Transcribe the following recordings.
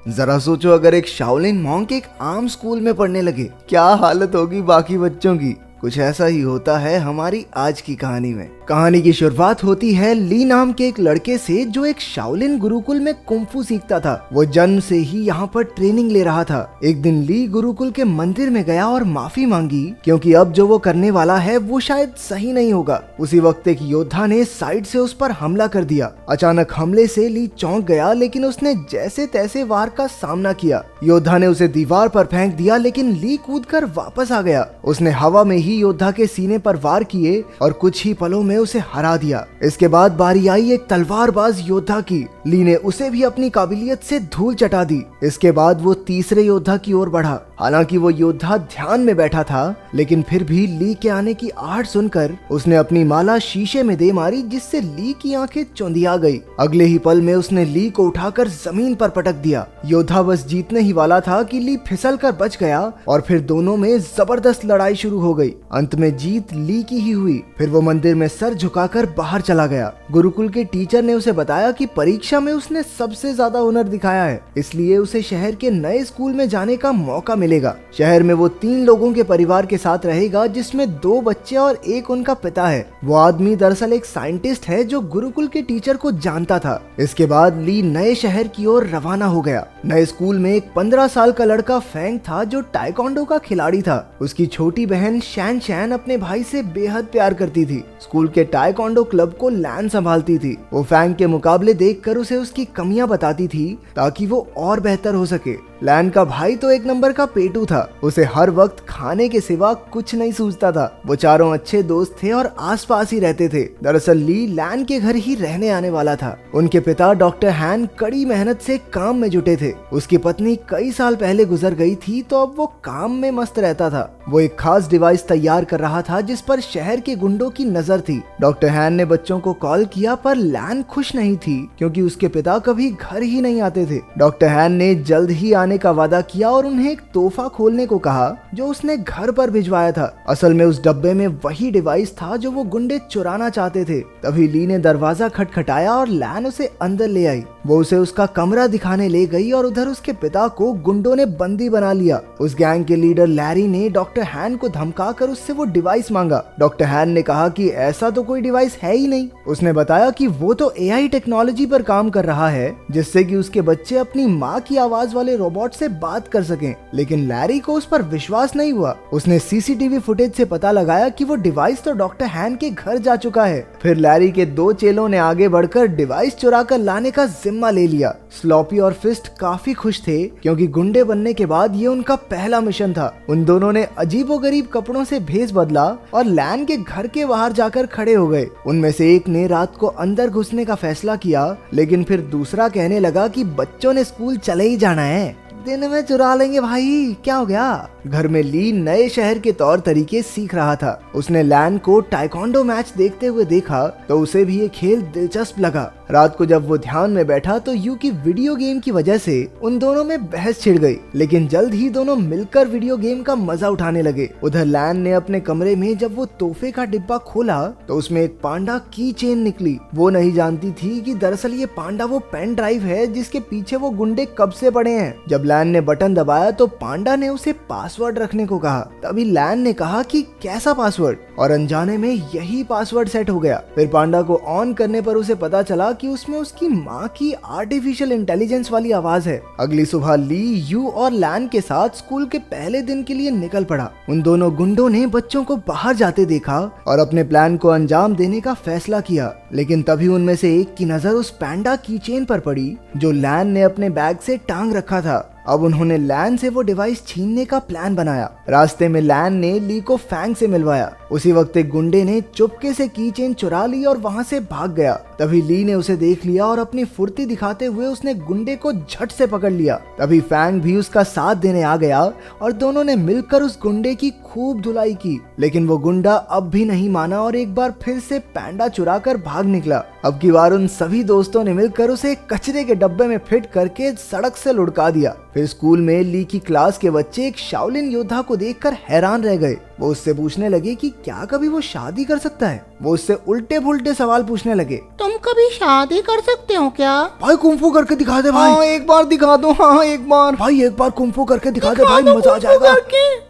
जरा सोचो, अगर एक शाओलिन मॉन्क एक आम स्कूल में पढ़ने लगे, क्या हालत होगी बाकी बच्चों की। कुछ ऐसा ही होता है हमारी आज की कहानी में। कहानी की शुरुआत होती है ली नाम के एक लड़के से, जो एक शाओलिन गुरुकुल में कुंफू सीखता था। वो जन्म से ही यहाँ पर ट्रेनिंग ले रहा था। एक दिन ली गुरुकुल के मंदिर में गया और माफी मांगी, क्योंकि अब जो वो करने वाला है वो शायद सही नहीं होगा। उसी वक्त एक योद्धा ने साइड से उस पर हमला कर दिया। अचानक हमले से ली चौंक गया, लेकिन उसने जैसे तैसे वार का सामना किया। योद्धा ने उसे दीवार पर फेंक दिया, लेकिन ली कूदकर वापस आ गया। उसने हवा में ही योद्धा के सीने पर वार किए और कुछ ही पलों में उसे हरा दिया। इसके बाद बारी आई एक तलवारबाज योद्धा की। ली ने उसे भी अपनी काबिलियत से धूल चटा दी। इसके बाद वो तीसरे योद्धा की ओर बढ़ा। हालांकि वो योद्धा ध्यान में बैठा था, लेकिन फिर भी ली के आने की आहट सुनकर उसने अपनी माला शीशे में दे मारी, जिससे ली की आंखें चौंधिया गई। अगले ही पल में उसने ली को उठाकर जमीन पर पटक दिया। योद्धा बस जीतने ही वाला था कि ली फिसल कर बच गया और फिर दोनों में जबरदस्त लड़ाई शुरू हो गई। अंत में जीत ली की ही हुई। फिर वो मंदिर में सर झुकाकर बाहर चला गया। गुरुकुल के टीचर ने उसे बताया कि परीक्षा में उसने सबसे ज्यादा हुनर दिखाया है, इसलिए उसे शहर के नए स्कूल में जाने का मौका मिलेगा। शहर में वो 3 लोगों के परिवार के साथ रहेगा, जिसमें 2 बच्चे और एक उनका पिता है। वो आदमी दरअसल एक साइंटिस्ट है जो गुरुकुल के टीचर को जानता था। इसके बाद ली नए शहर की ओर रवाना हो गया। नए स्कूल में एक 15 साल का लड़का फैंग था, जो टाइकोंडो का खिलाड़ी था। उसकी छोटी बहन शैन शैन अपने भाई से बेहद प्यार करती थी। स्कूल के टाइकोंडो क्लब को लैन संभालती थी। वो फैंग के मुकाबले देखकर उसे उसकी कमियां बताती थी, ताकि वो और बेहतर हो सके। लैन का भाई तो एक नंबर का पेटू था। उसे हर वक्त खाने के सिवा कुछ नहीं सूझता था। वो चारों अच्छे दोस्त थे और आसपास ही रहते थे। दरअसल ली लैन के घर ही रहने आने वाला था। उनके पिता डॉक्टर हैन कड़ी मेहनत से काम में जुटे थे। उसकी पत्नी कई साल पहले गुजर गई थी, तो अब वो काम में मस्त रहता था। वो एक खास डिवाइस तैयार कर रहा था, जिस पर शहर के गुंडों की नजर थी। डॉक्टर हैन ने बच्चों को कॉल किया, पर लैन खुश नहीं थी, क्योंकि उसके पिता कभी घर ही नहीं आते थे। डॉक्टर हैन ने जल्द ही आने का वादा किया और उन्हें एक तोहफा खोलने को कहा, जो उसने घर पर भिजवाया था। असल में उस डब्बे में वही डिवाइस था जो वो गुंडे चुराना चाहते थे। तभी ली ने दरवाजा खटखटाया और लैन उसे अंदर ले आई। वो उसे उसका कमरा दिखाने ले गई और उधर उसके पिता को गुंडों ने बंदी बना लिया। उस गैंग के लीडर लैरी ने डॉक्टर हैन को धमकाकर उससे वो डिवाइस मांगा। डॉक्टर हैन ने कहा कि ऐसा तो कोई डिवाइस है ही नहीं। उसने बताया कि वो तो एआई टेक्नोलॉजी पर काम कर रहा है, जिससे कि उसके बच्चे अपनी माँ की आवाज वाले रोबोट से बात कर सकें। लेकिन लैरी को उस पर विश्वास नहीं हुआ। उसने सीसीटीवी फुटेज से पता लगाया कि वो डिवाइस तो डॉक्टर हैन के घर जा चुका है। फिर लैरी के 2 चेलों ने आगे बढ़कर डिवाइस चुरा कर लाने का जिम्मा ले लिया। स्लॉपी और फिस्ट काफी खुश थे, क्योंकि गुंडे बनने के बाद ये उनका पहला मिशन था। उन दोनों ने अजीबोगरीब कपड़ों से भेष बदला और लैन के घर के बाहर जाकर खड़े हो गए। उनमें से एक ने रात को अंदर घुसने का फैसला किया, लेकिन फिर दूसरा कहने लगा कि बच्चों ने स्कूल चले ही जाना है, दिन में चुरा लेंगे भाई, क्या हो गया। घर में ली नए शहर के तौर तरीके सीख रहा था। उसने लैन को टाइकोंडो मैच देखते हुए देखा, तो उसे भी ये खेल दिलचस्प लगा। रात को जब वो ध्यान में बैठा, तो यू की वीडियो गेम की वजह से उन दोनों में बहस छिड़ गई। लेकिन जल्द ही दोनों मिलकर वीडियो गेम का मजा उठाने लगे। उधर लैन ने अपने कमरे में जब वो तोहफे का डिब्बा खोला, तो उसमें एक पांडा की चेन निकली। वो नहीं जानती थी कि दरअसल ये पांडा वो पेन ड्राइव है, जिसके पीछे वो गुंडे कब से पड़े हैं। जब लैन ने बटन दबाया, तो पांडा ने उसे पासवर्ड रखने को कहा। तभी लैन ने कहा कि कैसा पासवर्ड, और अनजाने में यही पासवर्ड सेट हो गया। फिर पांडा को ऑन करने पर उसे पता चला कि उसमें उसकी माँ की आर्टिफिशियल इंटेलिजेंस वाली आवाज है। अगली सुबह ली यू और लैन के साथ स्कूल के पहले दिन के लिए निकल पड़ा। उन दोनों गुंडों ने बच्चों को बाहर जाते देखा और अपने प्लान को अंजाम देने का फैसला किया। लेकिन तभी उनमें से एक की नजर उस पैंडा की चेन पर पड़ी, जो लैन ने अपने बैग से टांग रखा था। अब उन्होंने लैन से वो डिवाइस छीनने का प्लान बनाया। रास्ते में लैन ने ली को फैंग से मिलवाया। उसी वक्त एक गुंडे ने चुपके से की चेन चुरा ली और वहां से भाग गया। तभी ली ने उसे देख लिया और अपनी फुर्ती दिखाते हुए उसने गुंडे को झट से पकड़ लिया। तभी फैंग भी उसका साथ देने आ गया और दोनों ने मिलकर उस गुंडे की खूब धुलाई की। लेकिन वो गुंडा अब भी नहीं माना और एक बार फिर से पैंडा चुरा कर भाग निकला। अब की बार उन सभी दोस्तों ने मिलकर उसे कचरे के डब्बे में फिट करके सड़क से लुढ़का दिया। फिर स्कूल में ली की क्लास के बच्चे एक शाओलिन योद्धा को देखकर हैरान रह गए। वो उससे पूछने लगे कि क्या कभी वो शादी कर सकता है। वो उससे उल्टे पुल्टे सवाल पूछने लगे। तुम कभी शादी कर सकते हो क्या? भाई कुंफू करके दिखा दे भाई। हाँ एक बार दिखा दो, हाँ एक बार भाई, एक बार कुंफू करके दिखा दे भाई, मजा आ जाएगा।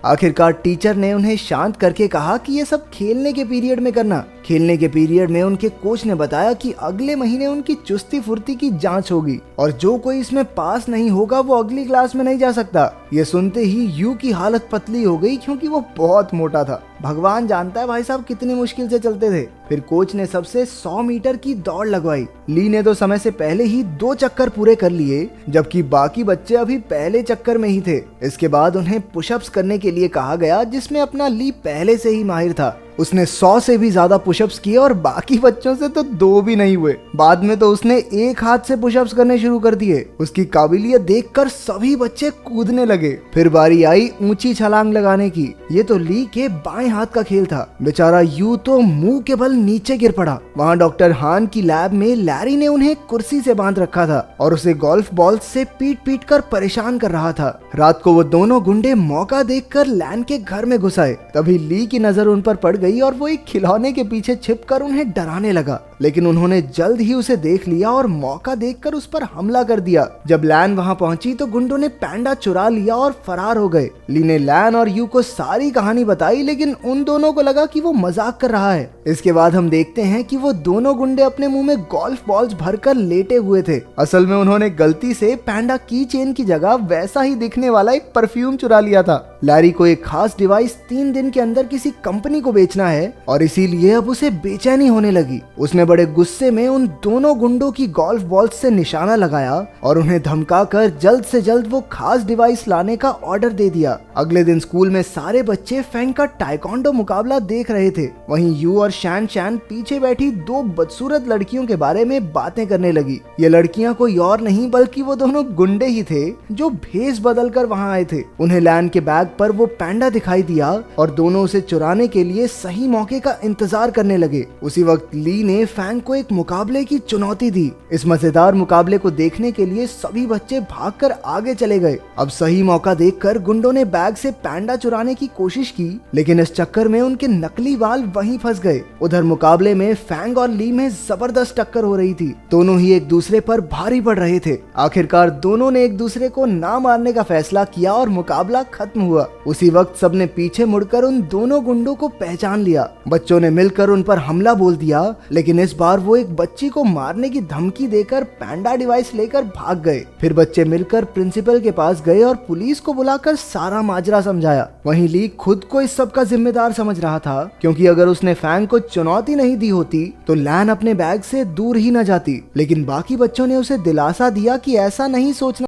आखिरकार टीचर ने उन्हें शांत करके कहा कि ये सब खेलने के पीरियड में करना। खेलने के पीरियड में उनके कोच ने बताया कि अगले महीने उनकी चुस्ती फुर्ती की जांच होगी और जो कोई इसमें पास नहीं होगा वो अगली क्लास में नहीं जा सकता। ये सुनते ही यू की हालत पतली हो गई क्योंकि वो बहुत मोटा था। भगवान जानता है भाई साहब कितनी मुश्किल से चलते थे। फिर कोच ने सबसे 100 मीटर की दौड़ लगवाई। ली ने तो समय से पहले ही 2 चक्कर पूरे कर लिए, जबकि बाकी बच्चे अभी पहले चक्कर में ही थे। इसके बाद उन्हें पुशअप्स करने के लिए कहा गया, जिसमें अपना ली पहले से ही माहिर था। उसने 100 से भी ज्यादा पुशअप्स किए और बाकी बच्चों से तो 2 भी नहीं हुए। बाद में तो उसने एक हाथ से पुशअप्स करने शुरू कर दिए। उसकी काबिलियत देखकर सभी बच्चे कूदने लगे। फिर बारी आई ऊंची छलांग लगाने की। ये तो ली के बाएं हाथ का खेल था। बेचारा यू तो मुंह के बल नीचे गिर पड़ा। वहाँ डॉक्टर हान की लैब में लैरी ने उन्हें कुर्सी से बांध रखा था और उसे गोल्फ बॉल से पीट पीट कर परेशान कर रहा था। रात को वो दोनों गुंडे मौका देखकर लैन के घर में घुस आए। तभी ली की नजर उन पर पड़ गई और वो एक खिलौने के पीछे छिपकर उन्हें डराने लगा, लेकिन उन्होंने जल्द ही उसे देख लिया और मौका देखकर उस पर हमला कर दिया। जब लैन वहां पहुंची तो गुंडों ने पैंडा चुरा लिया और फरार हो गए। ली ने लैन और यू को सारी कहानी बताई, लेकिन उन दोनों को लगा कि वो मजाक कर रहा है। इसके बाद हम देखते हैं कि वो दोनों गुंडे अपने मुंह में गोल्फ बॉल्स भरकर लेटे हुए थे। असल में उन्होंने गलती से पैंडा की चेन की जगह वैसा ही दिखने वाला एक परफ्यूम चुरा लिया था। लैरी को एक खास डिवाइस 3 दिन के अंदर किसी कंपनी को बेचना है और इसीलिए अब उसे बेचैनी होने लगी। उसने बड़े गुस्से में उन दोनों गुंडों की गोल्फ बॉल से निशाना लगाया और उन्हें धमकाकर जल्द से जल्द वो खास डिवाइस लाने का ऑर्डर दे दिया। अगले दिन स्कूल में सारे बच्चे फैंग का टाइकोंडो मुकाबला देख रहे थे। वहीं यू और शैन शैन पीछे बैठी 2 बदसूरत लड़कियों के बारे में बातें करने लगी। ये लड़कियां कोई और नहीं बल्कि वो दोनों गुंडे ही थे जो भेष बदल कर वहाँ आए थे। उन्हें लैन के बैग पर वो पैंडा दिखाई दिया और दोनों उसे चुराने के लिए सही मौके का इंतजार करने लगे। उसी वक्त ली ने फैंग को एक मुकाबले की चुनौती दी। इस मजेदार मुकाबले को देखने के लिए सभी बच्चे भागकर आगे चले गए। अब सही मौका देखकर गुंडों ने बैग से पैंडा चुराने की कोशिश की, लेकिन इस चक्कर में उनके नकली बाल वहीं फंस गए। उधर मुकाबले में फैंग और ली में जबरदस्त टक्कर हो रही थी। दोनों ही एक दूसरे पर भारी पड़ रहे थे। आखिरकार दोनों ने एक दूसरे को ना मारने का फैसला किया और मुकाबला खत्म हुआ। उसी वक्त सबने पीछे मुड़कर उन दोनों गुंडों को पहचान लिया। बच्चों ने मिलकर उन पर हमला बोल दिया, लेकिन इस बार वो एक बच्ची को मारने की धमकी देकर पैंडा डिवाइस लेकर भाग गए। फिर बच्चे मिलकर प्रिंसिपल के पास गए और पुलिस को बुलाकर सारा माजरा समझाया। वहीं ली खुद को इस सब का जिम्मेदार समझ रहा था, क्योंकि अगर उसने फैंग को चुनौती नहीं दी होती तो लैन अपने बैग से दूर ही न जाती। लेकिन बाकी बच्चों ने उसे दिलासा दिया कि ऐसा नहीं सोचना